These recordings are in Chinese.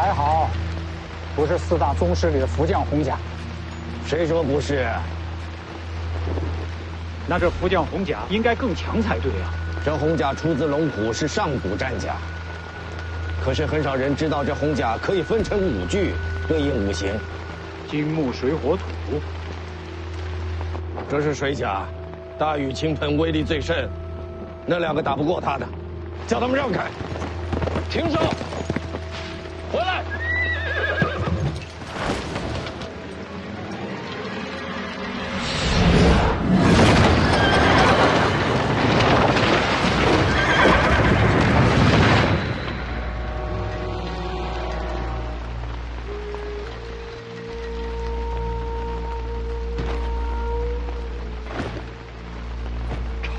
还好，不是四大宗师里的福将洪甲。谁说不是？那这福将洪甲应该更强才对啊。这洪甲出自龙虎，是上古战甲。可是很少人知道，这洪甲可以分成5具，对应5行：金木水火土。这是水甲，大雨倾盆，威力最甚。那2个打不过他的，叫他们让开。停手！回来！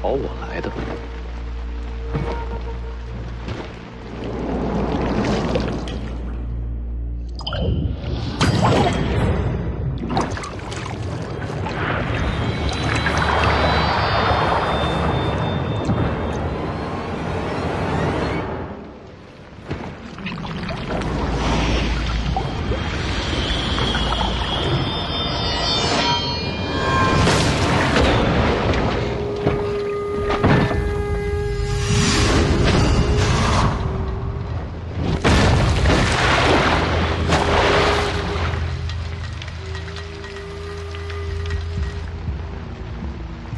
朝我来的。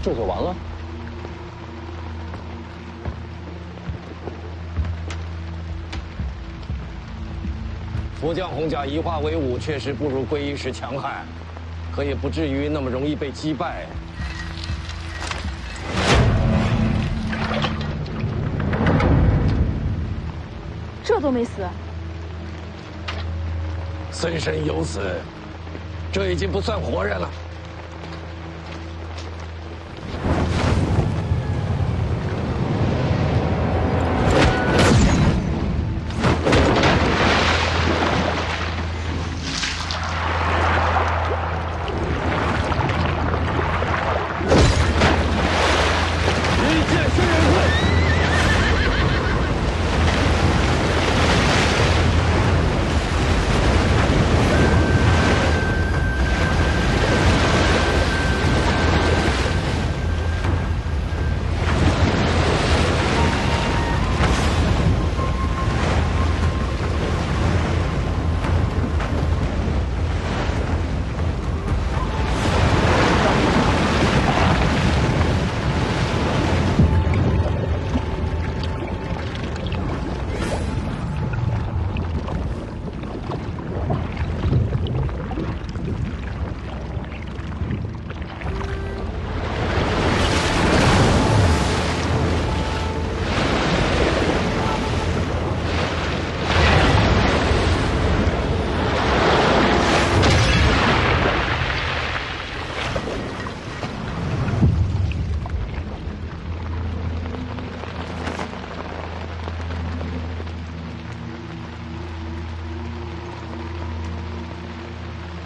这就完了？福将洪甲一化为5，确实不如归一时强悍，可也不至于那么容易被击败。这都没死，森身有死，这已经不算活人了。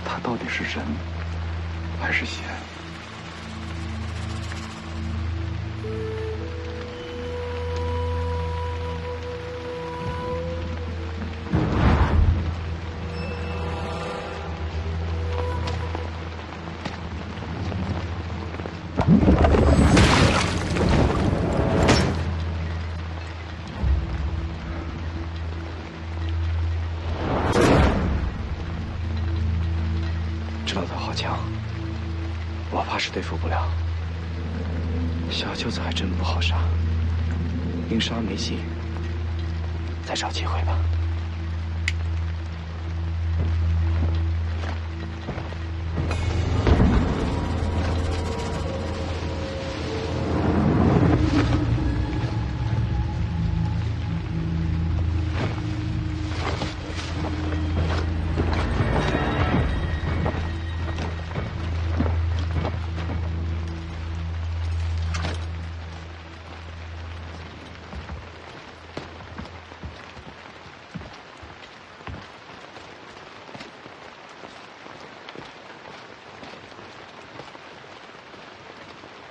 他到底是人还是仙？知道他好强，我怕是对付不了。小舅子还真不好杀，硬杀没戏，再找机会吧。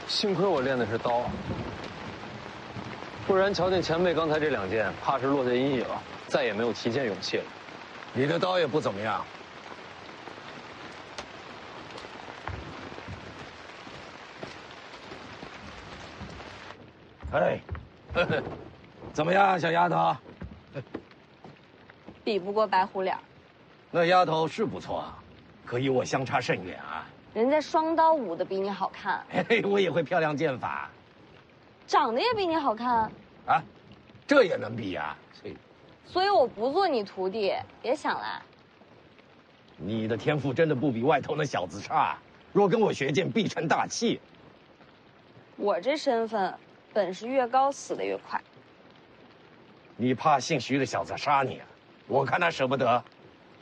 幸亏我练的是刀，不然瞧见前辈刚才这2剑，怕是落下阴影，再也没有提剑勇气了。你的刀也不怎么样。哎，呵呵，怎么样，小丫头？比不过白虎脸。那丫头是不错，可与我相差甚远啊。人家双刀舞的比你好看，嘿，我也会漂亮剑法。长得也比你好看，啊，这也能比呀？所以我不做你徒弟，别想来。你的天赋真的不比外头那小子差。若跟我学剑，必成大器。我这身份，本事越高，死得越快。你怕姓徐的小子杀你啊？我看他舍不得。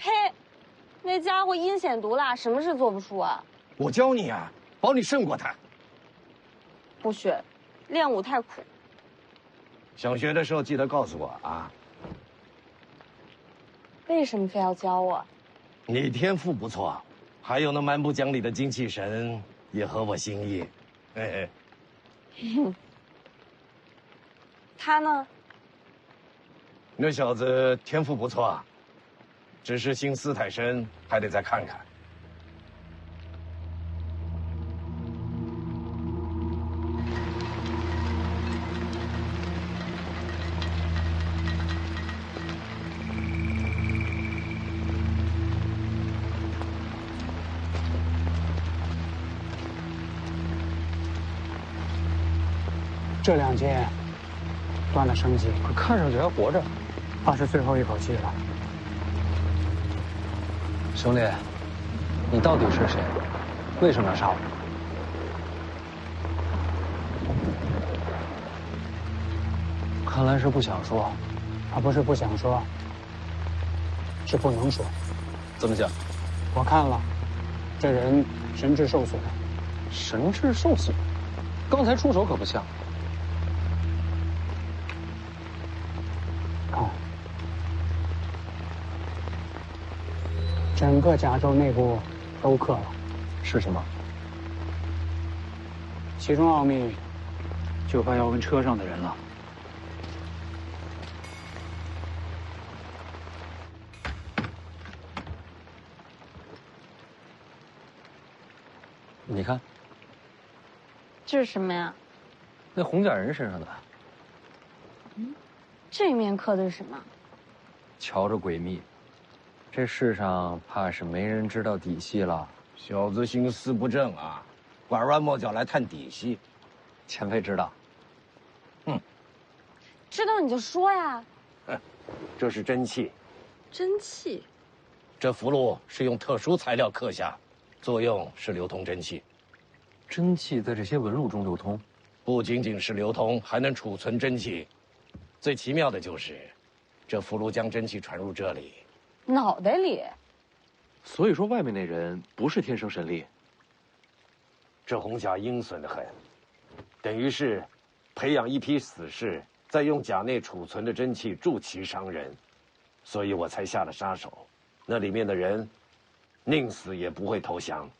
嘿，那家伙阴险毒辣，什么事做不出啊？我教你啊，保你胜过他。不学，练武太苦。想学的时候记得告诉我啊。为什么非要教我？你天赋不错，还有那蛮不讲理的精气神也合我心意。嘿嘿。他呢？那小子天赋不错，只是心思太深，还得再看看。这2剑断了生机，可看上去还活着。怕是最后一口气了。兄弟，你到底是谁？为什么要杀我？看来是不想说。他不是不想说，是不能说。怎么讲？我看了，这人神智受损。神智受损？刚才出手可不像。看，整个甲州内部都刻了。是什么？其中奥秘，就怕要问车上的人了。你看，这是什么呀？那红甲人身上的。这面刻的是什么？瞧着诡秘，这世上怕是没人知道底细了。小子心思不正啊，拐弯抹角来探底细。前辈知道。知道你就说呀。这是真气，真气。这符箓是用特殊材料刻下，作用是流通真气。真气在这些纹路中流通，不仅仅是流通，还能储存真气。最奇妙的就是，这符箓将真气传入这里，脑袋里。所以说，外面那人不是天生神力。这红甲阴损得很，等于是培养一批死士，再用甲内储存的真气助其伤人，所以我才下了杀手。那里面的人，宁死也不会投降。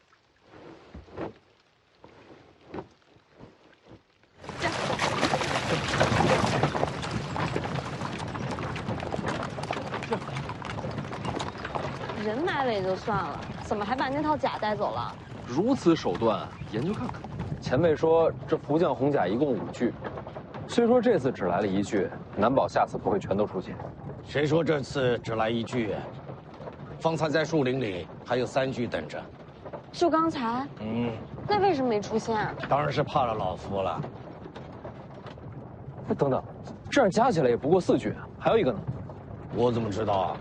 人埋了也就算了，怎么还把那套甲带走了？如此手段，研究看看。前辈说这福将红甲一共5具，虽说这次只来了1具，难保下次不会全都出现。谁说这次只来1具？方才在树林里还有3具等着。就刚才？那为什么没出现？当然是怕了老夫了。等等，这样加起来也不过4具，还有一个呢？我怎么知道啊？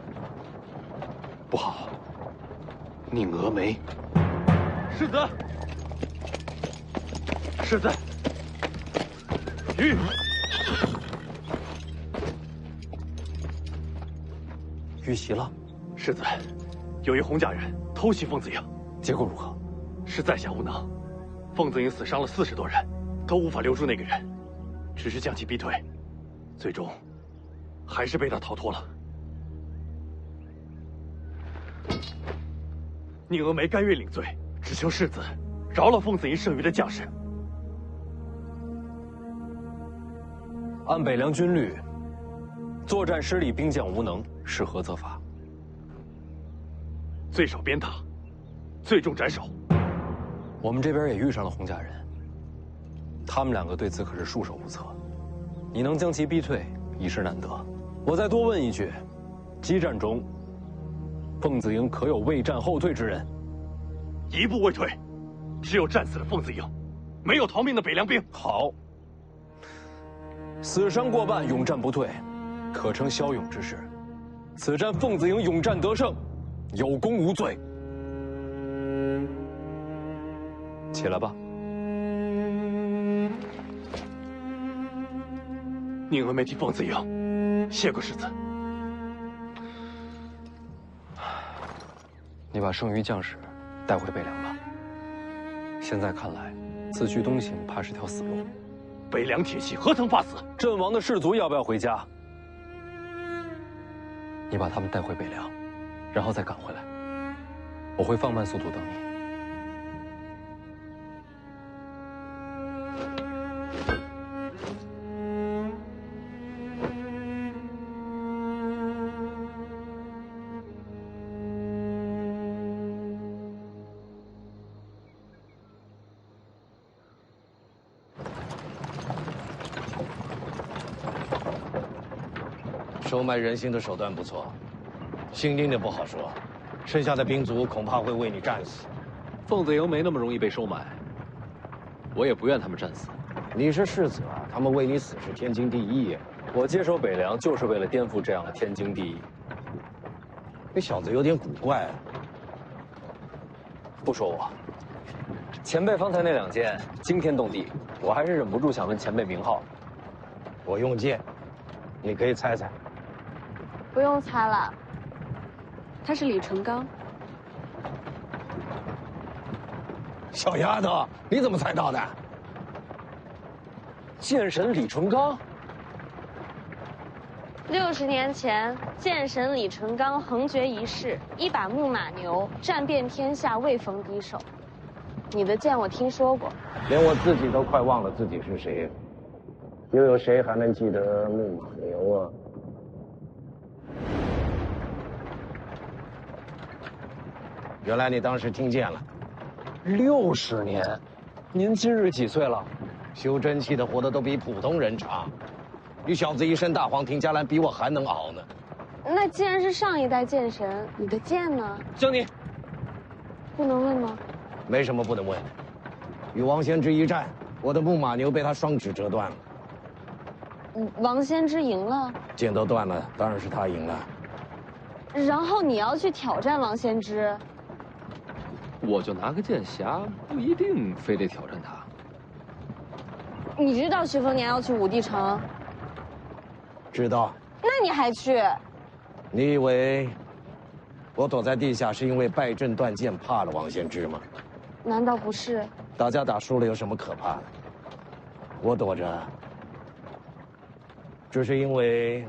不好，宁峨眉。世子，世子，遇袭了。世子，有一红甲人偷袭凤子营，结果如何？是在下无能，凤子营死伤了40多人，都无法留住那个人，只是将其逼退，最终还是被他逃脱了。宁峨眉甘愿领罪，只求世子饶了凤子营剩余的将士。按北凉军律，作战失利，兵将无能，是何责罚？最少鞭挞，最重斩首。我们这边也遇上了洪家人，他们两个对此可是束手无策。你能将其逼退，已是难得。我再多问一句，激战中，凤子营可有未战后退之人？一步未退，只有战死的凤子营，没有逃命的北凉兵。好，死伤过半，勇战不退，可称骁勇之士。此战凤子营勇战得胜，有功无罪。起来吧。宁儿没替凤子营谢过世子。你把剩余将士带回北凉吧。现在看来，此去东行怕是条死路。北凉铁骑何曾怕死？阵亡的士卒要不要回家？你把他们带回北凉，然后再赶回来。我会放慢速度等你。收买人心的手段不错，新兵的不好说，剩下的兵卒恐怕会为你战死。凤子营没那么容易被收买，我也不愿他们战死。你是世子啊，他们为你死是天经地义。我接手北凉就是为了颠覆这样的天经地义。这小子有点古怪。不说我，前辈方才那两箭惊天动地，我还是忍不住想问前辈名号。我用剑，你可以猜猜。不用猜了，他是李纯刚。小丫头，你怎么猜到的？剑神李纯刚。60年前，剑神李纯刚横绝一世，一把木马牛战遍天下，未逢敌手。你的剑我听说过，连我自己都快忘了自己是谁，又有谁还能记得木马牛啊？原来你当时听见了。60年，您今日几岁了？修真气的活得都比普通人长，你小子一身大黄庭伽蓝，比我还能熬呢。那既然是上一代剑神，你的剑呢？江宁，不能问吗？没什么不能问的。与王仙芝一战，我的木马牛被他双指折断了。王仙芝赢了，剑都断了，当然是他赢了。然后你要去挑战王仙芝？我就拿个剑匣，不一定非得挑战他。你知道徐丰年要去武帝城？知道。那你还去？你以为我躲在地下是因为败阵断剑怕了王仙芝吗？难道不是？大家打输了有什么可怕的？我躲着，只是因为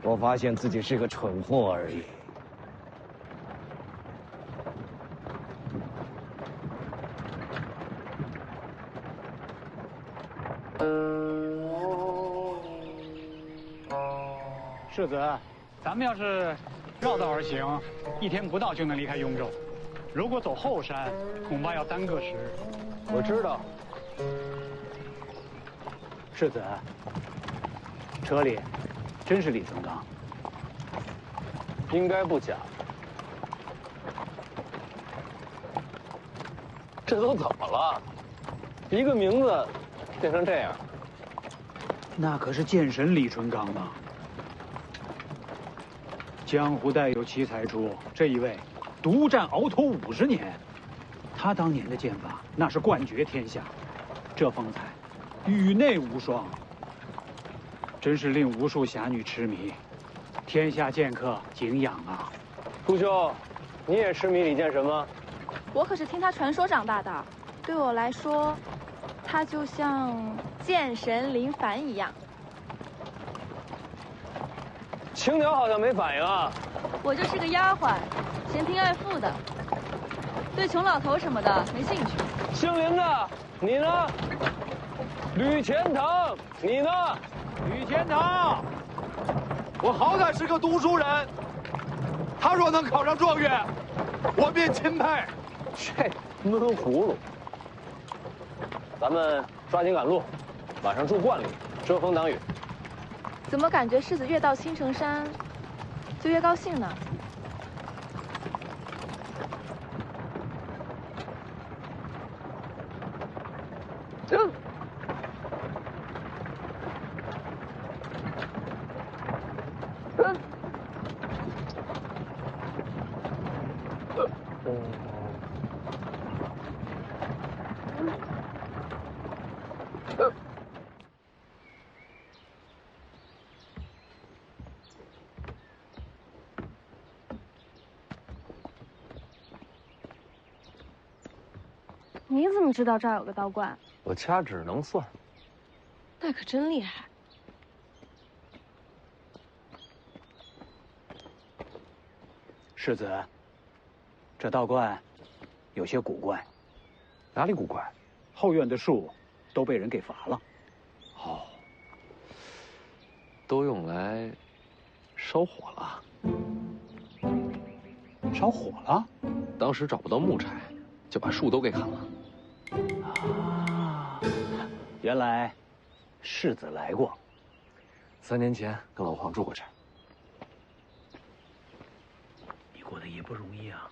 我发现自己是个蠢货而已。世子，咱们要是绕道而行，1天不到就能离开雍州。如果走后山，恐怕要耽搁时日。我知道。世子，车里真是李存刚？应该不假。这都怎么了？一个名字变成这样。那可是剑神李纯刚啊！江湖代有奇才出，这一位独占鳌头50年，他当年的剑法那是冠绝天下，这风采宇内无双，真是令无数侠女痴迷，天下剑客敬仰啊！朱兄，你也痴迷李剑神吗？我可是听他传说长大的，对我来说，他就像剑神林凡一样。青鸟好像没反应啊。我就是个丫鬟，嫌贫爱富的，对穷老头什么的没兴趣。姓林的，你呢？吕钱塘，你呢？吕钱塘，我好歹是个读书人，他若能考上状元，我便钦佩。这闷葫芦。咱们抓紧赶路，晚上住观里，遮风挡雨。怎么感觉世子越到青城山，就越高兴呢？你怎么知道这儿有个道观？我掐指能算。那可真厉害。世子，这道观有些古怪。哪里古怪？后院的树都被人给伐了。哦，都用来烧火了。烧火了？当时找不到木柴，就把树都给砍了。啊，原来世子来过。3年前跟老黄住过这儿。你过得也不容易啊。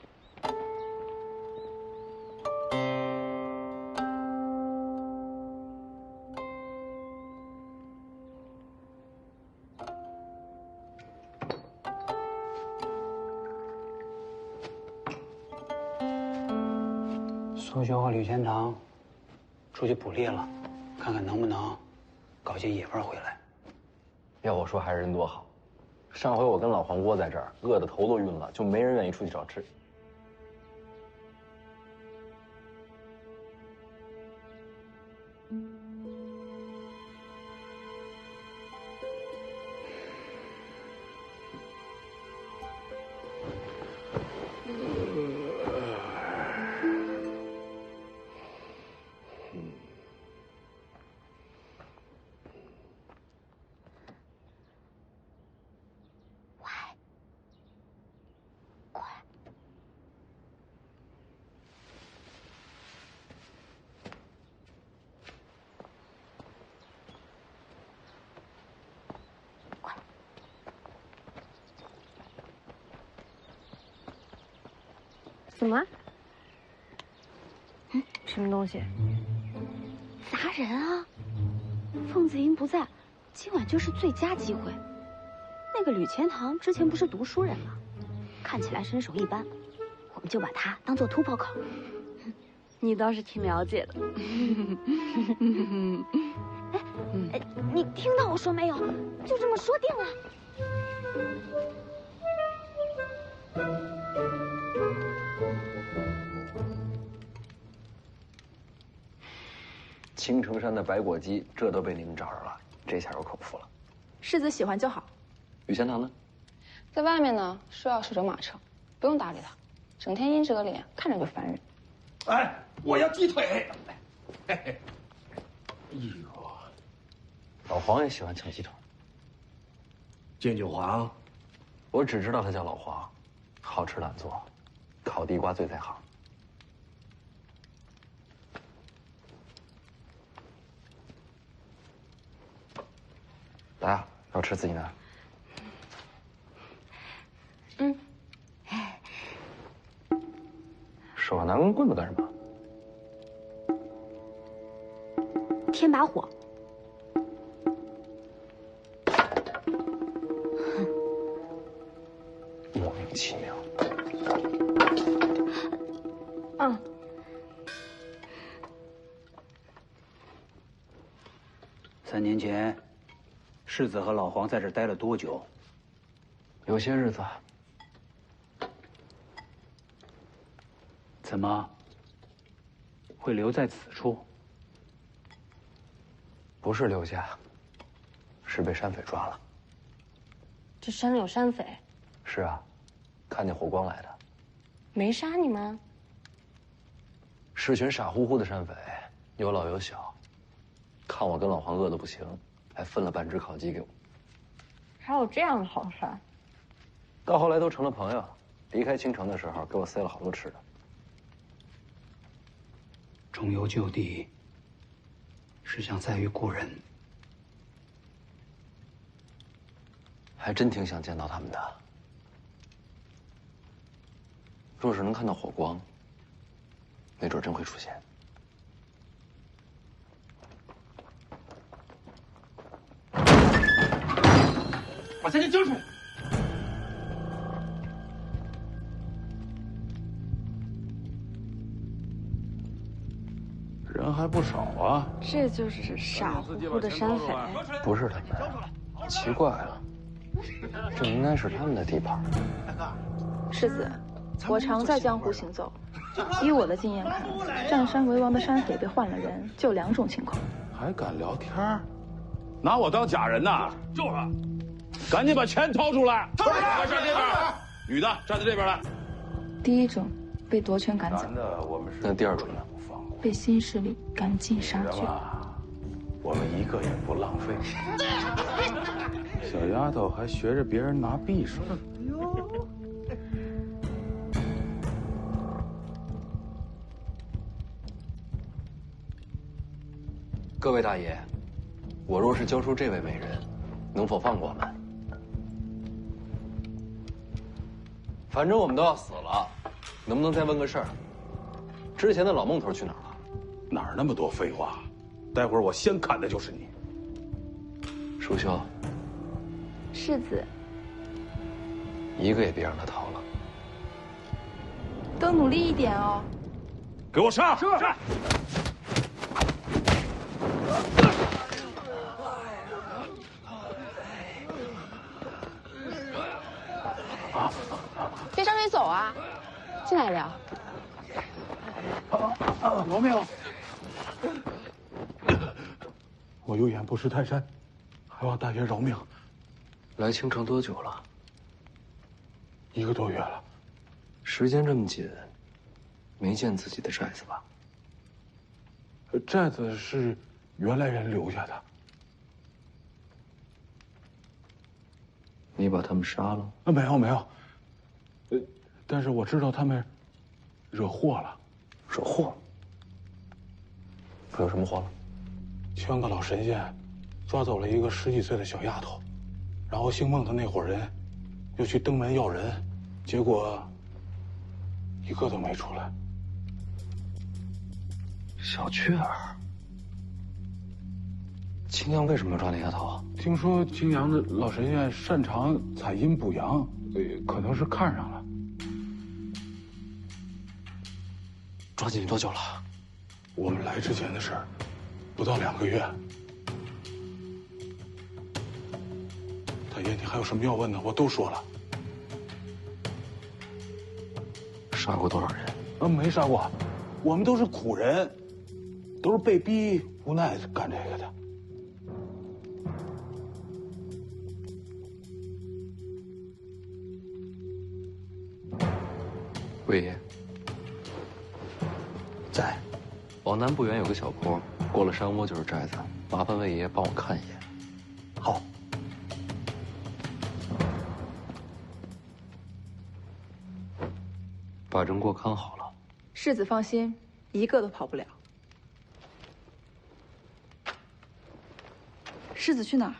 苏修和吕钱塘出去捕猎了，看看能不能搞些野味回来。要我说，还是人多好。上回我跟老黄窝在这儿，饿得头都晕了，就没人愿意出去找吃。怎么？什么东西？砸人啊！凤子英不在，今晚就是最佳机会。那个吕钱塘之前不是读书人吗？看起来身手一般，我们就把他当做突破口。你倒是挺了解的。哎，你听到我说没有？就这么说定了。青城山的白果鸡，这都被你们找着了，这下有口福了。世子喜欢就好。雨贤堂呢？在外面呢，说要守着马车，不用搭理他，整天阴着个脸，看着就烦人。哎，我要鸡腿。嘿嘿。哎呦，老黄也喜欢抢鸡腿。建九黄，我只知道他叫老黄，好吃懒做，烤地瓜最在行。来啊，要吃自己拿。嗯。手上拿根棍子干什么？添把火。莫名其妙。嗯。3年前，世子和老黄在这儿待了多久？有些日子。怎么会留在此处？不是留下，是被山匪抓了。这山里有山匪？是啊，看见火光来的。没杀你吗？是群傻乎乎的山匪，有老有小，看我跟老黄饿得不行，还分了半只烤鸡给我。还有这样的好事儿？到后来都成了朋友，离开京城的时候给我塞了好多吃的。重游旧地，是想再遇故人。还真挺想见到他们的。若是能看到火光，没准真会出现。把三姐交出来！人还不少啊。这就是傻乎乎的山匪。不是他们，奇怪了，这应该是他们的地盘。世子，我常在江湖行走，依我的经验看，占山为王的山匪被换了人，就2种情况。还敢聊天？拿我当假人呐？就是。赶紧把钱掏出来！掏出来！站这边，女的站在这边来。第一种被夺权赶走，那第2种呢？被新势力赶尽杀绝。我们一个也不浪费。小丫头还学着别人拿匕首。各位大爷，我若是交出这位美人，能否放过我们？反正我们都要死了，能不能再问个事儿？之前的老孟头去哪儿了？哪儿那么多废话？待会儿我先砍的就是你。淑秀，世子，一个也别让他逃了。都努力一点哦。给我上！是。别张嘴走啊，进来聊。饶命！我有眼不识泰山，还望大爷饶命。来青城多久了？1个多月了。时间这么紧，没见自己的寨子吧？寨子是原来人留下的。你把他们杀了？没有没有。但是我知道他们惹祸了。惹祸？惹什么祸了？圈个老神仙，抓走了一个10几岁的小丫头，然后姓孟的那伙人又去登门要人，结果一个都没出来。小雀儿，青阳为什么要抓那丫头？听说青阳的老神仙擅长采阴补阳，可能是看上了。抓进去多久了？我们来之前的事儿，不到2个月。大爷，你还有什么要问的？我都说了。杀过多少人？没杀过，我们都是苦人，都是被逼无奈干这个的。魏爷在，往南不远有个小坡，过了山窝就是寨子，麻烦魏爷帮我看一眼。好。把人给我看好了。世子放心，一个都跑不了。世子去哪儿？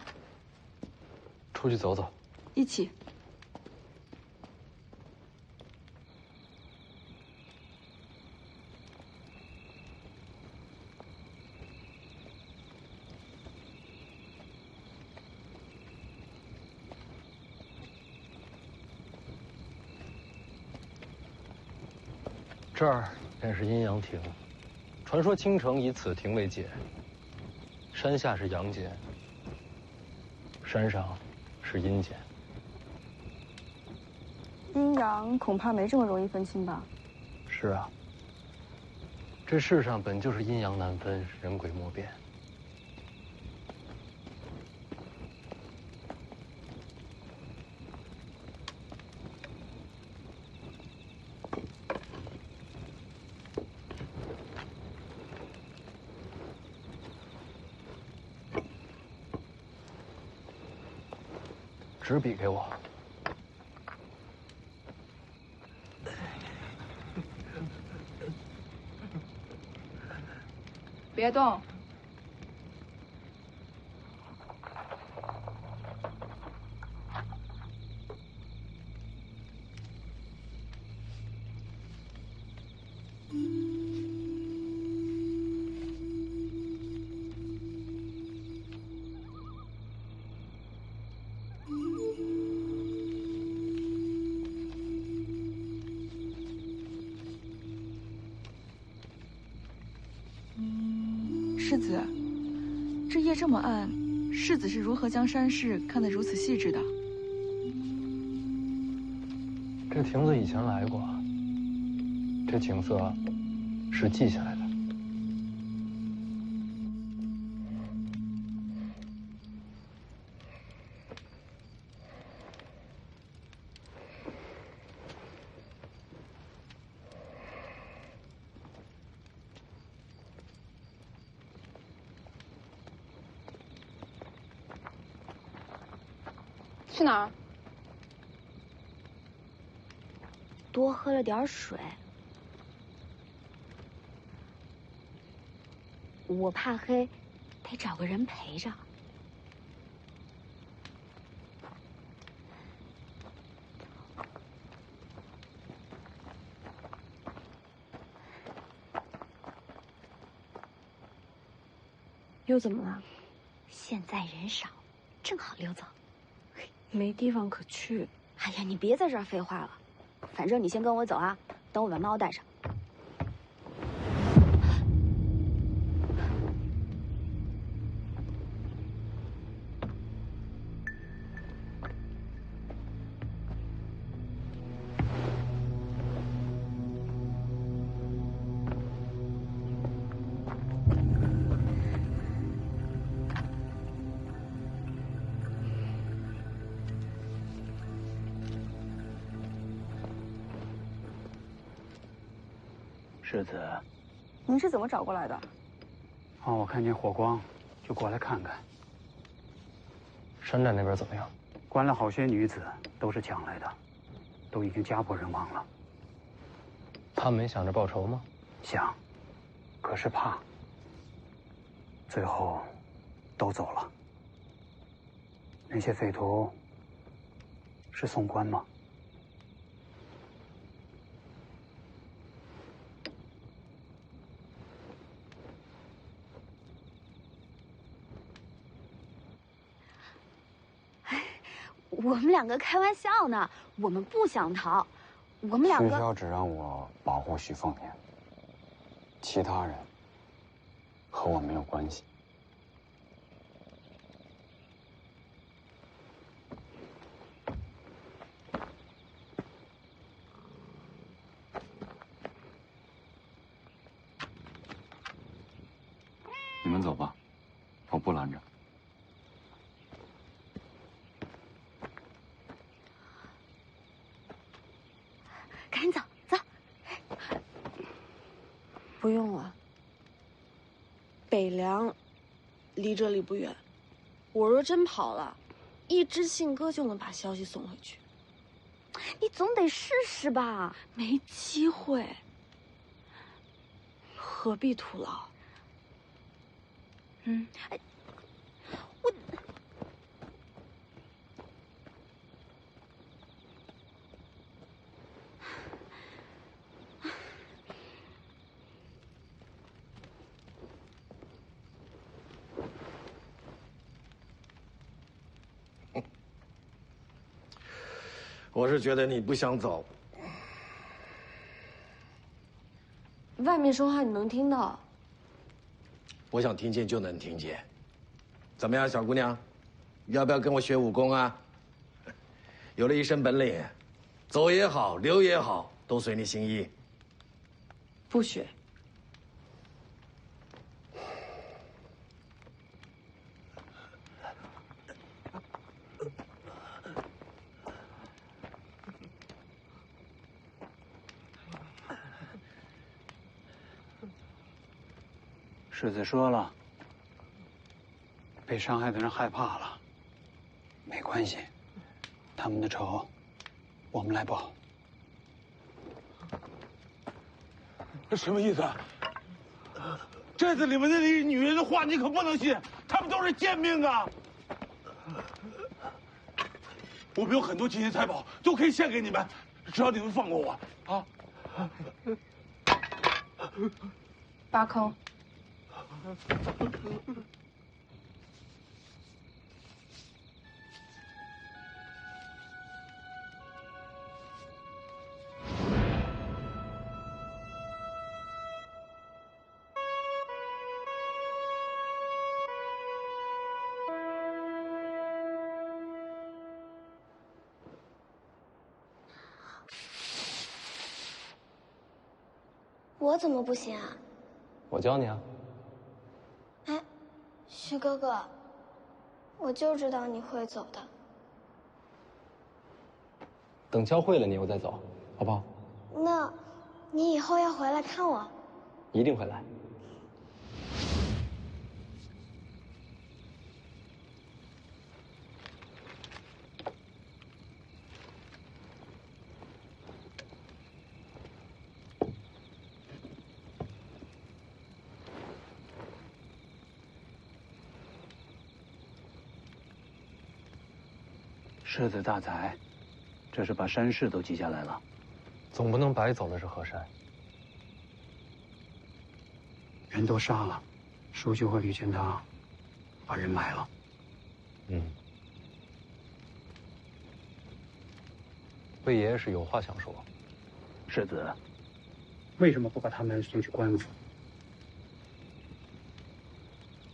出去走走。一起。这儿便是阴阳亭，传说青城以此亭为界。山下是阳间，山上是阴间。阴阳恐怕没这么容易分清吧？是啊，这世上本就是阴阳难分，人鬼莫辨。纸笔给我。别动。世子，这夜这么暗，世子是如何将山势看得如此细致的？这亭子以前来过，这景色是记下来的。去哪儿？多喝了点水。我怕黑，得找个人陪着。又怎么了？现在人少，正好溜走。没地方可去。哎呀，你别在这儿废话了。反正你先跟我走啊，等我把猫带上。世子，您是怎么找过来的？我看见火光，就过来看看。山寨那边怎么样？关了好些女子，都是抢来的，都已经家破人亡了。他没想着报仇吗？想，可是怕。最后，都走了。那些匪徒，是宋官吗？我们两个开玩笑呢，我们不想逃，我们两个。徐骁只让我保护徐凤年，其他人和我没有关系。你们走吧，我不拦着。赶紧走走。不用了，北凉离这里不远，我若真跑了，一支信鸽就能把消息送回去。你总得试试吧？没机会，何必徒劳？哎，我。我是觉得你不想走。外面说话你能听到？我想听见就能听见。怎么样，小姑娘，要不要跟我学武功啊？有了一身本领，走也好，留也好，都随你心意。不学。世子说了，被伤害的人害怕了，没关系，他们的仇，我们来报。这什么意思啊？寨子里面那些女人的话你可不能信，她们都是贱命啊！我们有很多金银财宝，都可以献给你们，只要你们放过我啊！挖坑。我怎么不行啊？我教你啊。哎，徐哥哥，我就知道你会走的。等教会了你，我再走，好不好？那，你以后要回来看我？一定会来。世子大才，这是把山势都记下来了。总不能白走的是河山。人都杀了，舒修和吕全堂把人埋了。魏爷爷是有话想说。世子，为什么不把他们送去官府？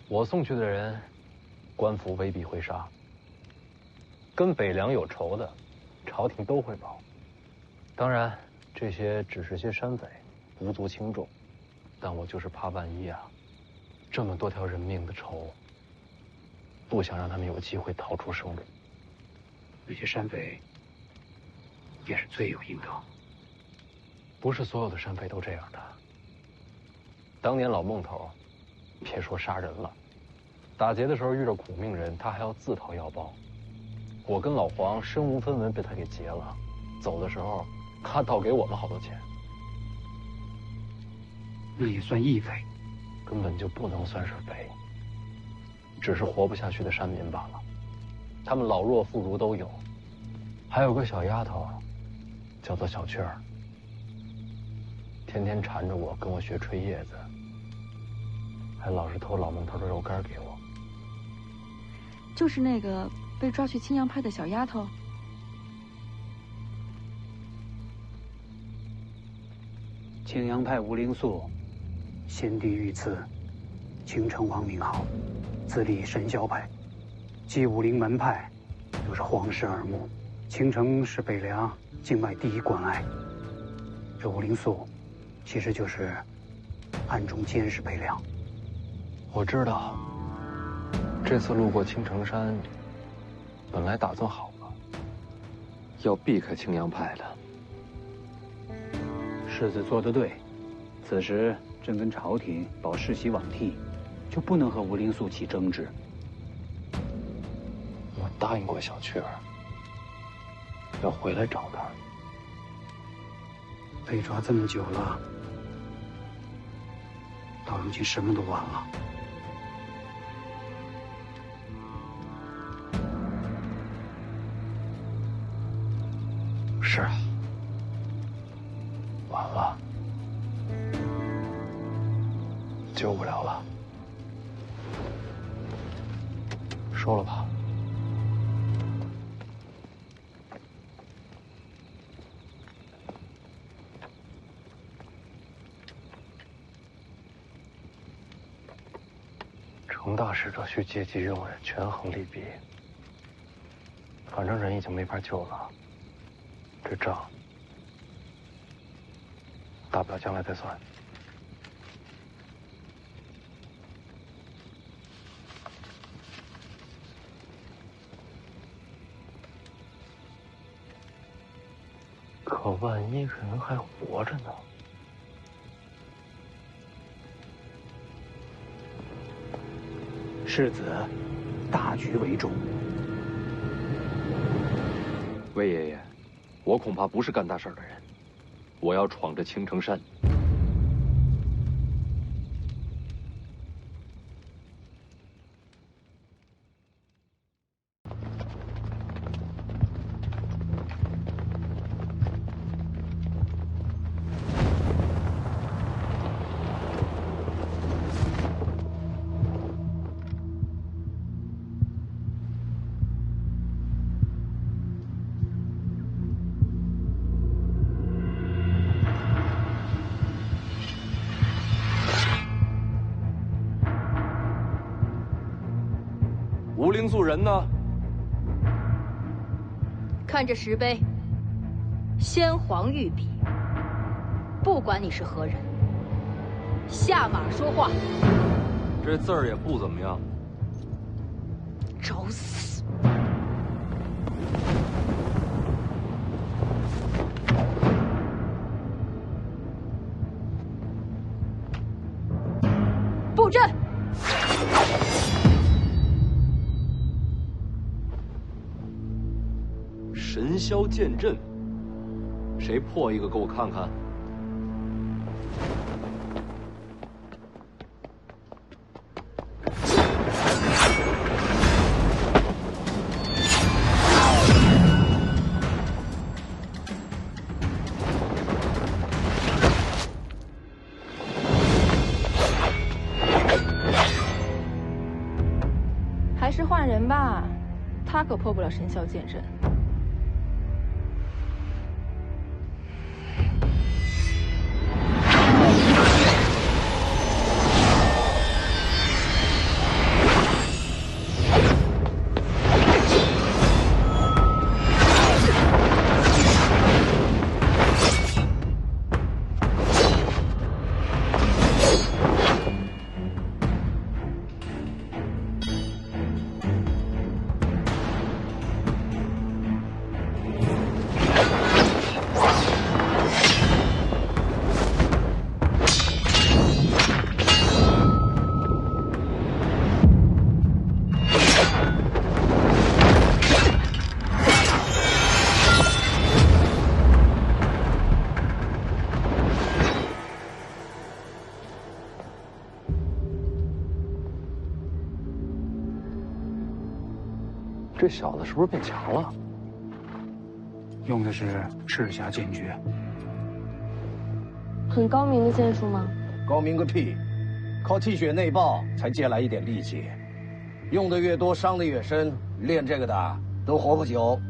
我送去的人，官府未必会杀。跟北凉有仇的，朝廷都会保。当然，这些只是些山匪，无足轻重。但我就是怕万一啊，这么多条人命的仇，不想让他们有机会逃出生路。那些山匪也是罪有应得。不是所有的山匪都这样的。当年老孟头，别说杀人了，打劫的时候遇着苦命人，他还要自掏腰包。我跟老黄身无分文被他给劫了，走的时候他倒给我们好多钱。那也算义匪，根本就不能算是匪，只是活不下去的山民罢了。他们老弱妇孺都有，还有个小丫头，叫做小雀儿，天天缠着我跟我学吹叶子，还老是偷老孟头的肉干给我。就是那个被抓去青阳派的小丫头。青阳派吴灵素，先帝御赐，青城王名号，自立神霄派，继武陵门派，又是皇室耳目。青城是北凉境外第一关隘。这吴灵素，其实就是暗中监视北凉。我知道，这次路过青城山，本来打算好了，要避开青阳派的。世子做得对，此时正跟朝廷保世袭罔替，就不能和吴灵素起争执。我答应过小雀儿，要回来找他。被抓这么久了，到如今什么都晚了。是啊，晚了，救不了了。说了吧。成大使者需借机用人，权衡利弊。反正人已经没法救了，这账大不了将来再算。可万一人还活着呢？世子，大局为重。魏爷爷，我恐怕不是干大事的人，我要闯着青城山。如灵素人呢？看这石碑，先皇御笔。不管你是何人，下马说话。这字儿也不怎么样。找死！布阵！神霄剑阵，谁破一个给我看看？还是换人吧，他可破不了神霄剑阵。这小子是不是变强了？用的是赤霞剑诀，很高明的剑术吗？高明个屁！靠气血内爆才借来一点力气，用的越多，伤的越深。练这个的都活不久。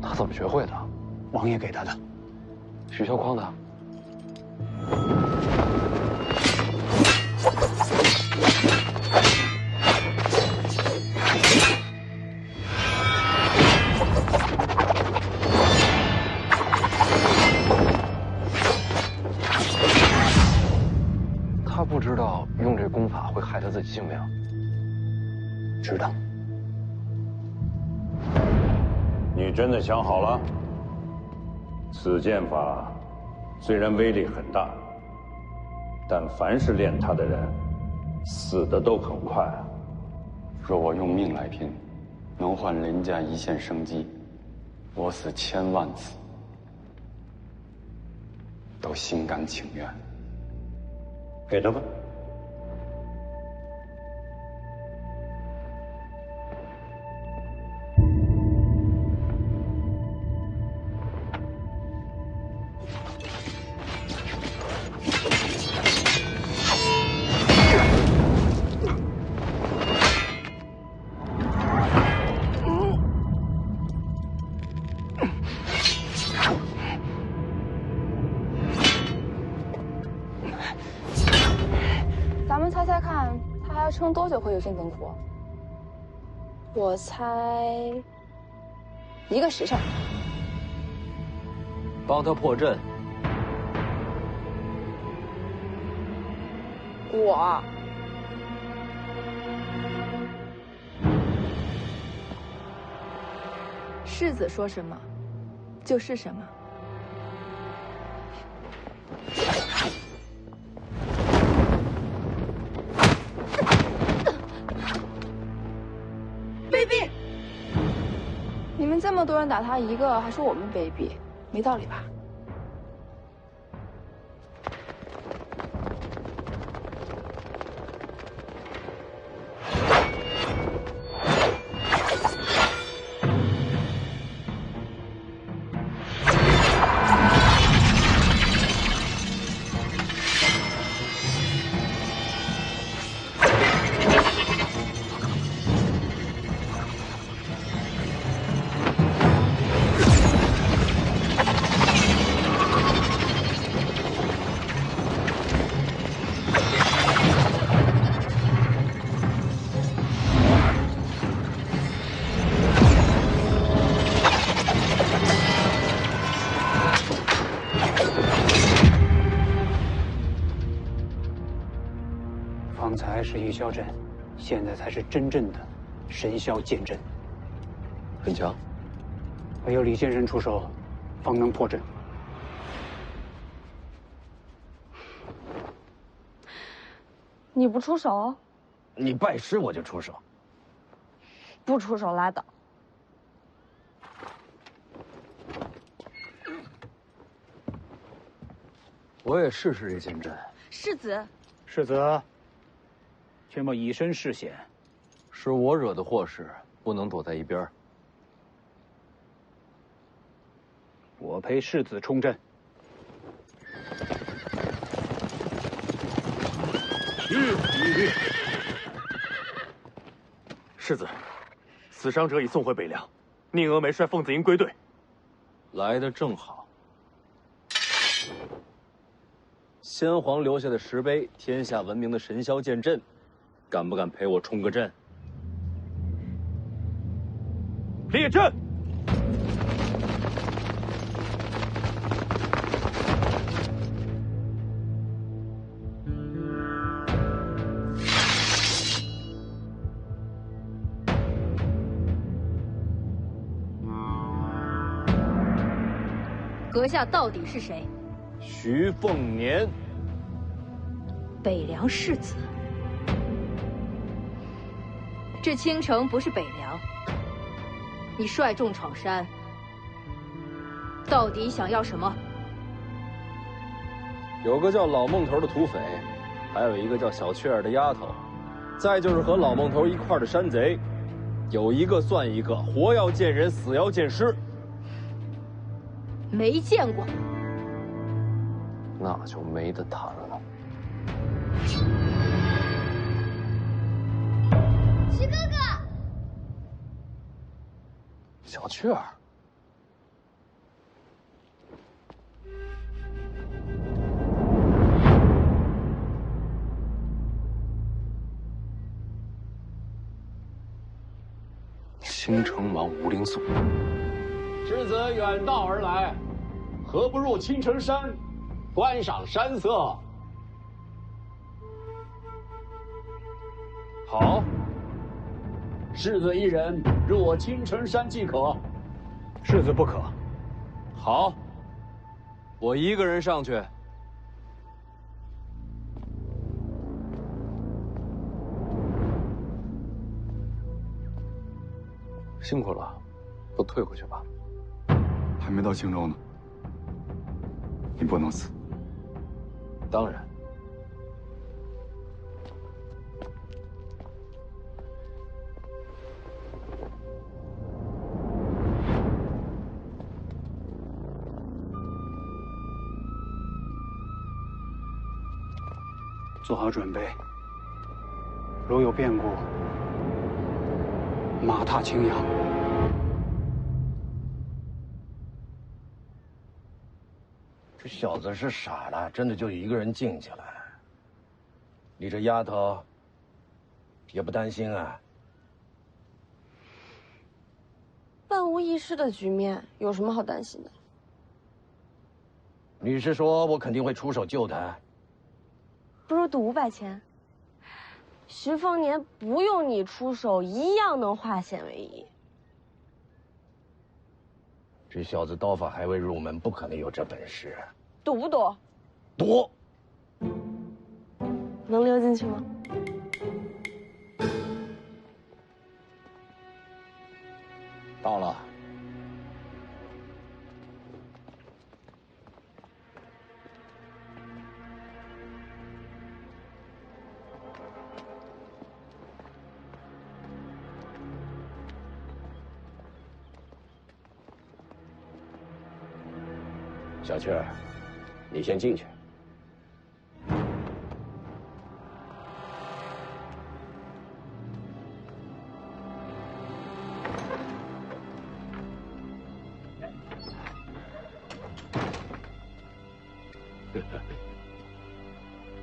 他怎么学会的？王爷给他的。许孝匡的。他不知道用这功法会害他自己性命。知道。你真的想好了？此剑法虽然威力很大，但凡是练它的人，死的都很快。若我用命来拼，能换林家一线生机，我死1000万次，都心甘情愿。给他吧。咱们猜猜看，他还要撑多久会有精神活？我猜1个时辰。帮他破阵。我世子说什么，就是什么。卑鄙！你们这么多人打他一个，还说我们卑鄙，没道理吧？方才是一霄阵，现在才是真正的神霄剑阵。很强。唯有李先生出手，方能破阵。你不出手？你拜师我就出手。不出手拉倒。我也试试这剑阵。世子，世子，却莫以身试险。是我惹的祸事，不能躲在一边。我陪世子冲阵。世子，死伤者已送回北凉，宁峨眉率凤子营归队。来得正好。先皇留下的石碑，天下闻名的神霄剑阵，敢不敢陪我冲个阵？列阵！阁下到底是谁？徐凤年，北凉世子。这青城不是北凉，你率众闯山，到底想要什么？有个叫老孟头的土匪，还有一个叫小雀儿的丫头，再就是和老孟头一块儿的山贼，有一个算一个，活要见人，死要见尸。没见过，那就没得谈了。徐哥哥，小雀儿，青城王吴灵素。世子远道而来，何不入青城山，观赏山色？好，世子一人入我青城山即可。世子不可。好，我一个人上去。辛苦了，都退回去吧。还没到青州呢，你不能死。当然。做好准备，如有变故，马踏青阳。这小子是傻了，真的就一个人静下来。你这丫头也不担心啊？万无一失的局面，有什么好担心的？你是说我肯定会出手救他？不如赌500钱。徐凤年不用你出手，一样能化险为夷。这小子刀法还未入门，不可能有这本事。赌不赌？赌。能溜进去吗？到了。小雀儿，你先进去。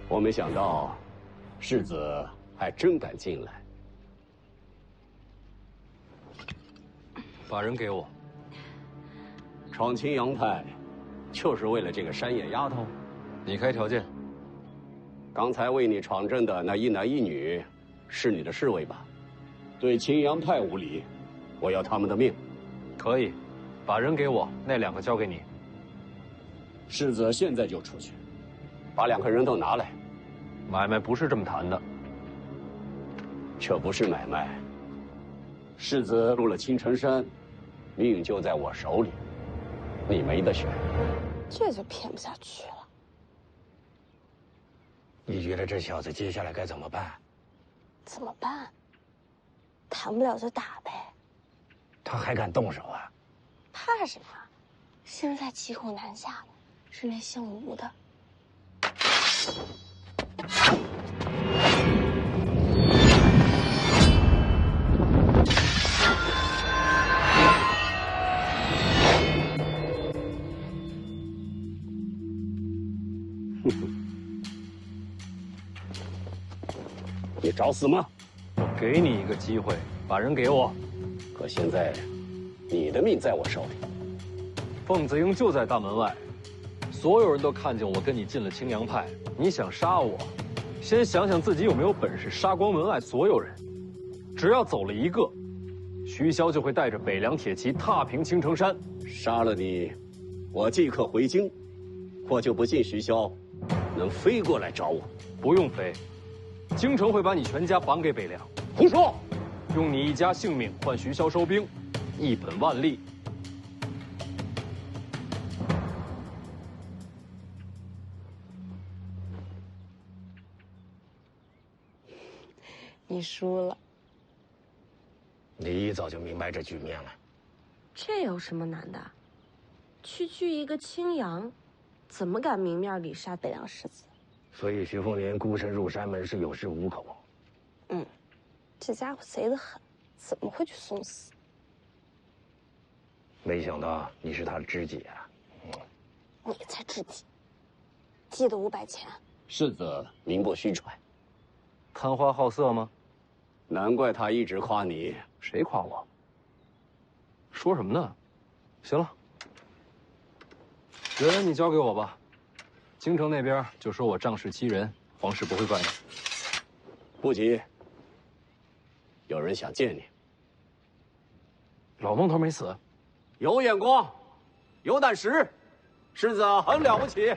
我没想到，世子还真敢进来。把人给我。闯青阳派，就是为了这个山野丫头？你开条件。刚才为你闯阵的那一男一女，是你的侍卫吧？对青阳派无礼，我要他们的命。可以，把人给我，那2个交给你。世子现在就出去，把2个人都拿来。买卖不是这么谈的。这不是买卖。世子入了青城山，命就在我手里，你没得选。这就骗不下去了。你觉得这小子接下来该怎么办？怎么办？谈不了就打呗。他还敢动手啊？怕什么？现在骑虎难下的是那姓吴的。你找死吗？我给你一个机会，把人给我。可现在，你的命在我手里。凤子英就在大门外，所有人都看见我跟你进了青阳派。你想杀我，先想想自己有没有本事杀光门外所有人。只要走了一个，徐骁就会带着北凉铁骑踏平青城山。杀了你，我即刻回京。我就不信徐骁能飞过来找我。不用飞，京城会把你全家绑给北凉。胡说！用你一家性命换徐骁收兵，一本万利。你输了。你一早就明白这局面了。这有什么难的？区区一个青阳，怎么敢明面里杀北凉世子？所以徐凤年孤身入山门是有恃无恐。这家伙贼得很，怎么会去送死？没想到你是他的知己啊！你才知己，记得500钱。世子名不虚传。贪花好色吗？难怪他一直夸你。谁夸我？说什么呢？行了，人你交给我吧。京城那边就说我仗势欺人，皇室不会怪你。不急，有人想见你。老孟头没死，有眼光，有胆识，世子很了不起。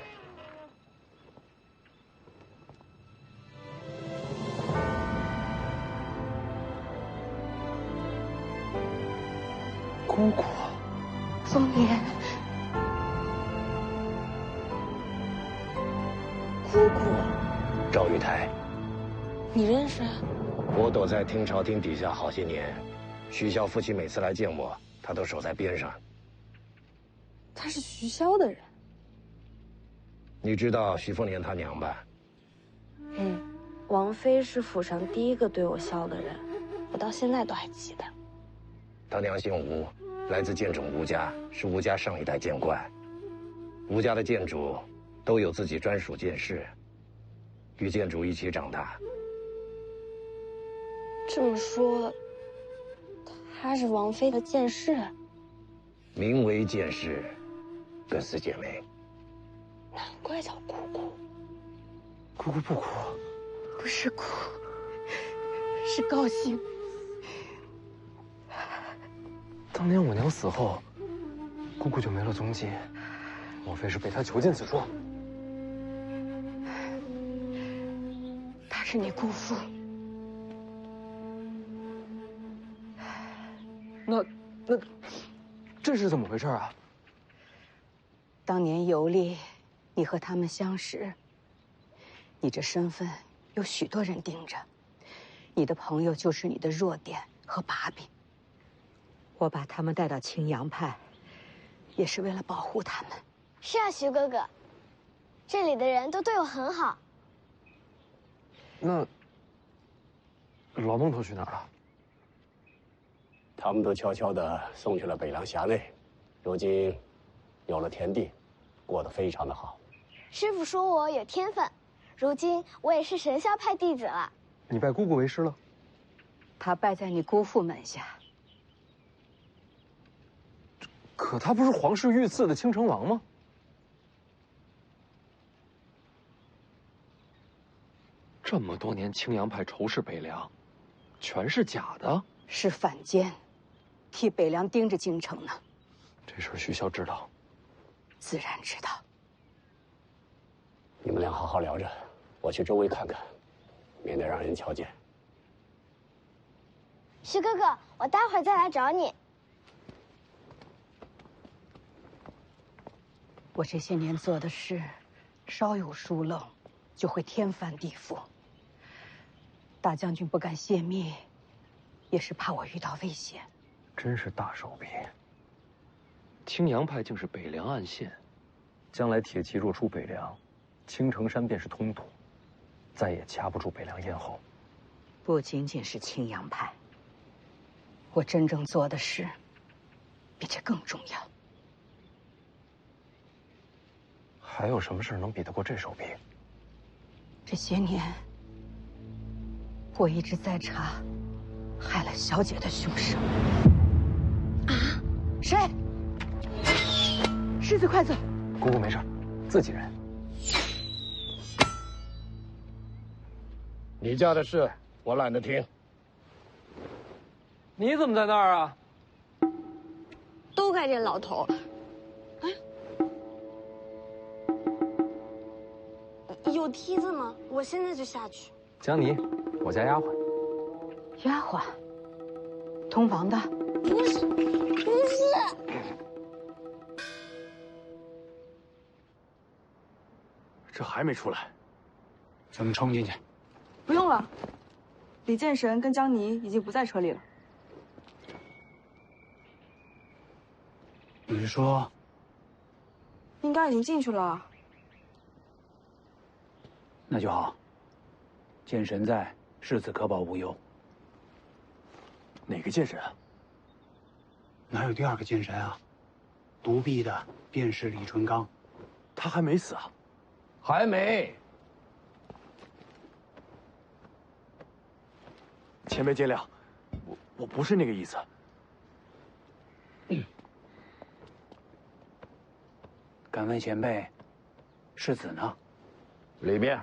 姑姑，凤年，姑姑，赵玉台，你认识？我躲在听朝廷底下好些年，徐骁夫妻每次来见我，他都守在边上。他是徐骁的人。你知道徐凤年他娘吧？王妃是府上第一个对我笑的人，我到现在都还记得。他娘姓吴，来自剑冢吴家，是吴家上一代剑冠。吴家的剑主都有自己专属剑士，与剑主一起长大。这么说，她是王妃的剑士？名为剑士，跟似姐妹。难怪叫姑姑。姑姑不哭，不是哭，是高兴。当年我娘死后，姑姑就没了踪迹，莫非是被她囚禁此处？他是你姑父。那这是怎么回事啊？当年游历，你和他们相识，你这身份有许多人盯着，你的朋友就是你的弱点和把柄。我把他们带到青阳派，也是为了保护他们。是啊，徐哥哥，这里的人都对我很好。那老孟头去哪儿了？他们都悄悄地送去了北凉辖内，如今有了田地，过得非常的好。师傅说我有天分，如今我也是神霄派弟子了。你拜姑姑为师了？他拜在你姑父门下。可他不是皇室御赐的青城王吗？这么多年青阳派仇视北凉，全是假的？是反间，替北凉盯着京城呢。这事徐骁知道？自然知道。你们俩好好聊着，我去周围看看，免得让人瞧见。徐哥哥，我待会儿再来找你。我这些年做的事，稍有疏漏，就会天翻地覆。大将军不敢泄密，也是怕我遇到危险。真是大手笔。青阳派竟是北凉暗线，将来铁骑若出北凉，青城山便是通途，再也掐不住北凉咽喉。不仅仅是青阳派，我真正做的事，比这更重要。还有什么事能比得过这手笔？这些年，我一直在查害了小姐的凶手。啊？谁？世子，快走！姑姑没事，自己人。你家的事我懒得听。你怎么在那儿啊？都怪这老头。有梯子吗？我现在就下去。江妮，我家丫鬟。丫鬟，通房的？不是。这还没出来，咱们冲进去。不用了，李剑神跟江妮已经不在车里了。你是说？应该已经进去了。那就好。剑神在，世子可保无忧。哪个剑神啊？哪有第二个剑神啊？独臂的便是李淳罡。他还没死啊？还没。前辈见谅，我不是那个意思。敢问前辈，世子呢？里面。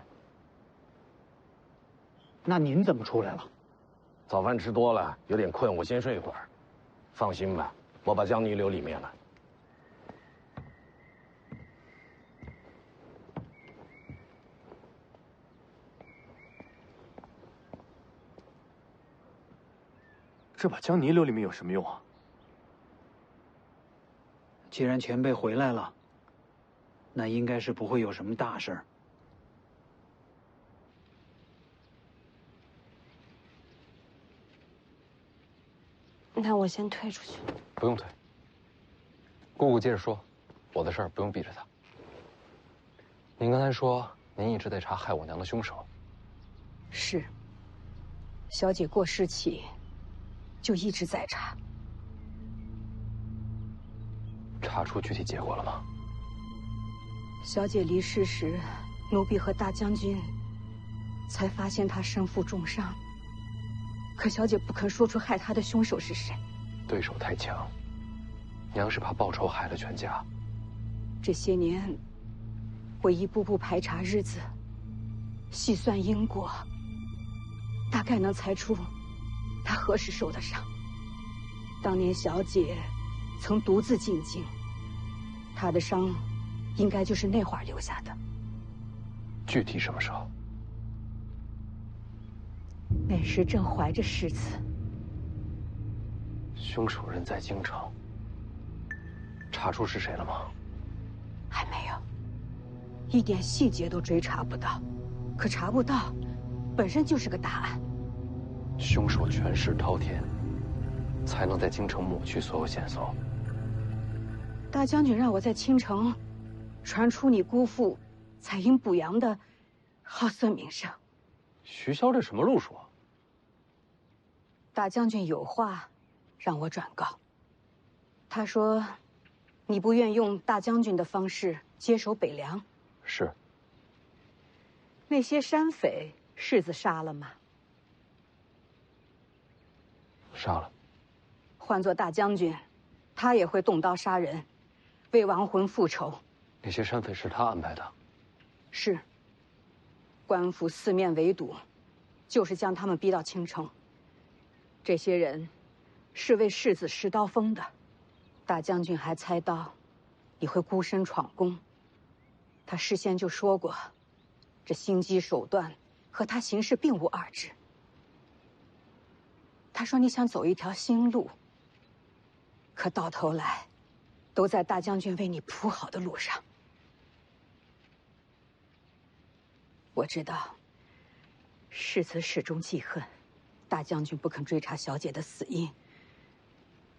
那您怎么出来了？早饭吃多了，有点困，我先睡一会儿。放心吧，我把江妮留里面了。这把江妮留里面有什么用啊？既然前辈回来了，那应该是不会有什么大事儿。那我先退出去。不用退。姑姑接着说，我的事儿不用逼着他。您刚才说您一直在查害我娘的凶手。是。小姐过世起，就一直在查。查出具体结果了吗？小姐离世时，奴婢和大将军才发现她身负重伤。可小姐不肯说出害她的凶手是谁。对手太强，娘是怕报仇害了全家。这些年，我一步步排查日子，细算因果，大概能猜出她何时受的伤。当年小姐曾独自进京，她的伤应该就是那会儿留下的。具体什么时候？那时正怀着世子。凶手人在京城，查出是谁了吗？还没有，一点细节都追查不到。可查不到，本身就是个大案。凶手权势滔天，才能在京城抹去所有线索。大将军让我在青城传出你姑父采阴补阳的好色名声。徐骁这什么路数啊？大将军有话让我转告。他说，你不愿用大将军的方式接手北凉。是。那些山匪，世子杀了吗？杀了。换做大将军，他也会动刀杀人，为亡魂复仇。那些山匪是他安排的。是。官府四面围堵，就是将他们逼到京城。这些人是为世子拾刀锋的。大将军还猜到你会孤身闯宫，他事先就说过，这心机手段和他行事并无二致。他说你想走一条新路，可到头来，都在大将军为你铺好的路上。我知道，世子始终记恨大将军不肯追查小姐的死因。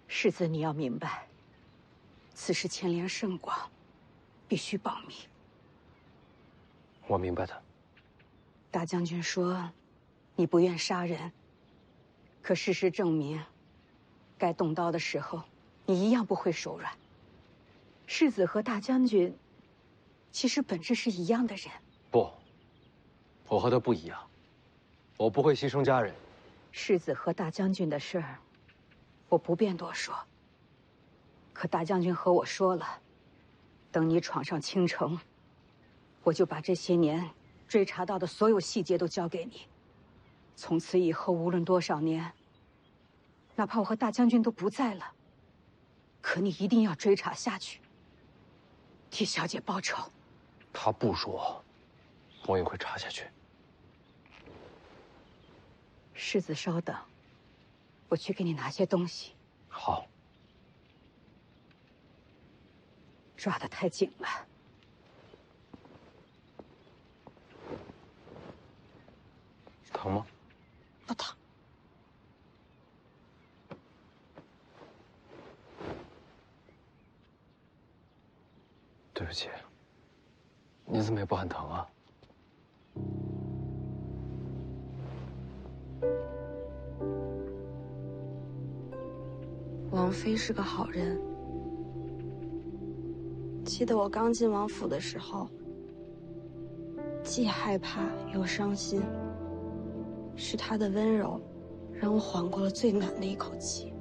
世子，你要明白，此事牵连甚广，必须保密。我明白的。大将军说，你不愿杀人，可事实证明，该动刀的时候，你一样不会手软。世子和大将军，其实本质是一样的人。不，我和他不一样，我不会牺牲家人。世子和大将军的事儿，我不便多说。可大将军和我说了，等你闯上京城，我就把这些年追查到的所有细节都交给你。从此以后，无论多少年，哪怕我和大将军都不在了，可你一定要追查下去，替小姐报仇。他不说，我也会查下去。世子，稍等，我去给你拿些东西。好。抓得太紧了。疼吗？不疼。对不起，你怎么也不喊疼啊？王妃是个好人。记得我刚进王府的时候，既害怕又伤心。是她的温柔，让我缓过了最难的一口气。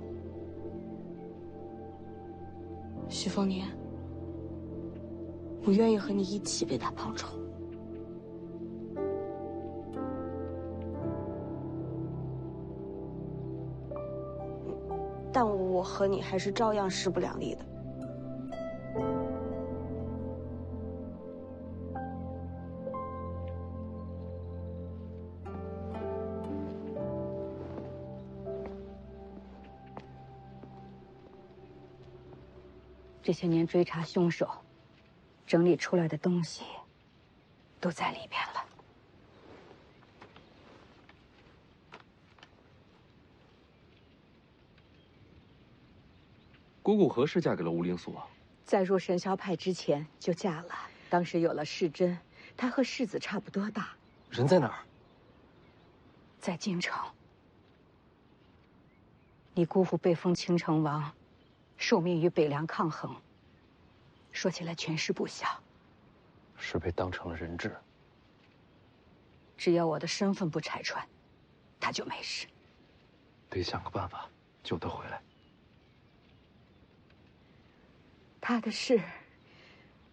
徐凤年，我愿意和你一起为她报仇。但我和你还是照样势不两立的。这些年追查凶手，整理出来的东西，都在里边了。姑姑何时嫁给了吴灵素啊？在入神霄派之前就嫁了，当时有了世珍，她和世子差不多大。人在哪儿？在京城。你姑父被封青城王，受命与北凉抗衡。说起来权势不小。是被当成了人质。只要我的身份不拆穿，他就没事。得想个办法救他回来。他的事，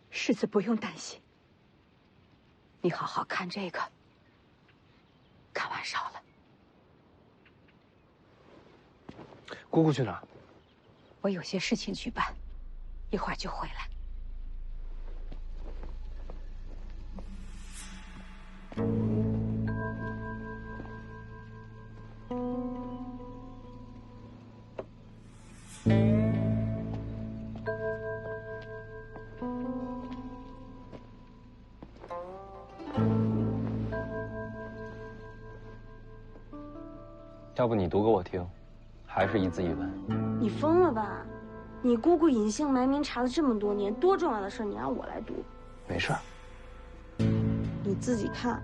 世子不用担心。你好好看这个，看完烧了。姑姑去哪儿？我有些事情去办，一会儿就回来。要不你读给我听，还是一字一文？你疯了吧？你姑姑隐姓埋名查了这么多年，多重要的事你让我来读？没事儿。你自己看。